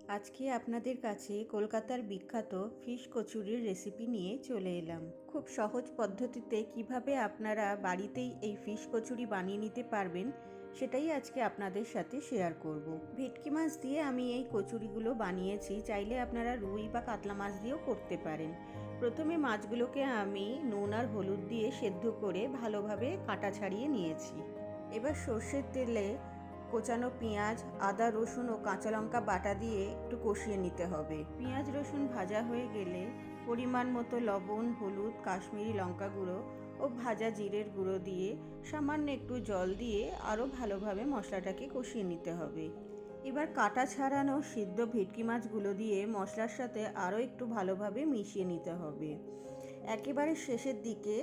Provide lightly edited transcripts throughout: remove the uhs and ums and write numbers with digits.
আজকে আপনাদের কাছে কলকাতার বিখ্যাত ফিশ কচুরির রেসিপি নিয়ে চলে এলাম। খুব সহজ পদ্ধতিতে কিভাবে আপনারা বাড়িতেই এই ফিশ কচুরি বানিয়ে নিতে পারবেন সেটাই আজকে আপনাদের সাথে শেয়ার করব। ভেটকি মাছ দিয়ে আমি এই কচুরিগুলো বানিয়েছি, চাইলে আপনারা রুই বা কাতলা মাছ দিয়েও করতে পারেন। প্রথমে মাছগুলোকে আমি নুন আর হলুদ দিয়ে সেদ্ধ করে ভালোভাবে কাটা ছাড়িয়ে নিয়েছি। এবার সর্ষের তেলে কোচানো পেঁয়াজ, আদা, রসুন ও কাঁচা লঙ্কা বাটা দিয়ে একটু কষিয়ে নিতে হবে। পেঁয়াজ রসুন ভাজা হয়ে গেলে পরিমাণ মতো লবণ, হলুদ, কাশ্মীরি লঙ্কা গুঁড়ো ও ভাজা জিরের গুঁড়ো দিয়ে সামান্য একটু জল দিয়ে আরও ভালোভাবে মশলাটাকে কষিয়ে নিতে হবে। এবার কাটা ছাড়ানো সিদ্ধ ভেটকি মাছগুলো দিয়ে মশলার সাথে আরও একটু ভালোভাবে মিশিয়ে নিতে হবে। একেবারে শেষের দিকে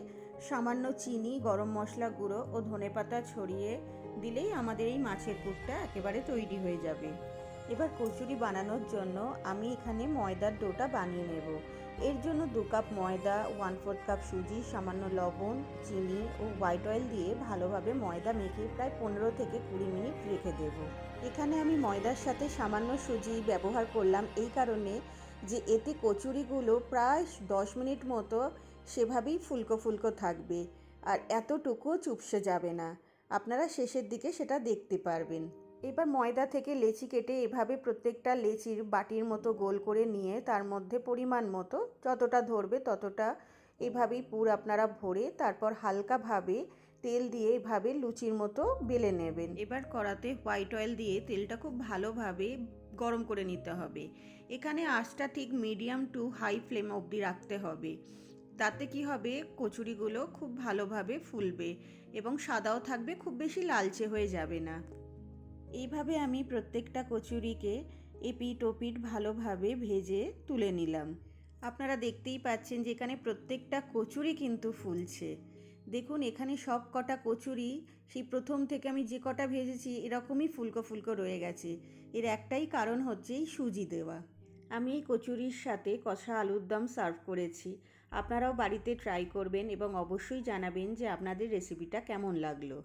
সামান্য চিনি, গরম মশলা গুঁড়ো ও ধনেপাতা ছড়িয়ে দিলেই আমাদের এই মাছের পুরটা একেবারে তৈরি হয়ে যাবে। এবার কচুরি বানানোর জন্য আমি এখানে ময়দার ডোটা বানিয়ে নেব। এর জন্য 2 কাপ ময়দা, 1/4 কাপ সুজি, সামান্য লবণ, চিনি ও হোয়াইট অয়েল দিয়ে ভালোভাবে ময়দা মেখে প্রায় 15 থেকে 20 মিনিট রেখে দেব। এখানে আমি ময়দার সাথে সামান্য সুজি ব্যবহার করলাম এই কারণে যে এতে কচুরিগুলো প্রায় 10 মিনিট মতো সেভাবেই ফুলকো ফুলকো থাকবে আর এতটুকুও চুপসে যাবে না। আপনারা শেষের দিকে সেটা দেখতে পারবেন। এবার ময়দা থেকে লেচি কেটে এভাবে প্রত্যেকটা লেচির বাটির মতো গোল করে নিয়ে তার মধ্যে পরিমাণ মতো যতটা ধরবে ততটা এভাবেই পুর আপনারা ভরে তারপর হালকাভাবে তেল দিয়ে এভাবে লুচির মতো বেলে নেবেন। এবার কড়াতে হোয়াইট অয়েল দিয়ে তেলটা খুব ভালোভাবে গরম করে নিতে হবে। এখানে আঁচটা ঠিক মিডিয়াম টু হাই ফ্লেম অবধি রাখতে হবে। তাতে কি হবে, কচুরিগুলো খুব ভালোভাবে ফুলবে এবং সাদাও থাকবে, খুব বেশি লালচে হয়ে যাবে না। এইভাবে আমি প্রত্যেকটা কচুরিকে এপিট ওপিট ভালোভাবে ভেজে তুলে নিলাম। আপনারা দেখতেই পাচ্ছেন যে এখানে প্রত্যেকটা কচুরি কিন্তু ফুলছে। দেখুন এখানে সব কটা কচুরি সেই প্রথম থেকে আমি যে কটা ভেজেছি এরকমই ফুলকো ফুলকো রয়ে গেছে। এর একটাই কারণ হচ্ছে এই সুজি দেওয়া। আমি এই কচুরির সাথে কষা আলুর দম সার্ভ করেছি। আপনারাও বাড়িতে ট্রাই করবেন এবং অবশ্যই জানাবেন যে আপনাদের রেসিপিটা কেমন লাগলো।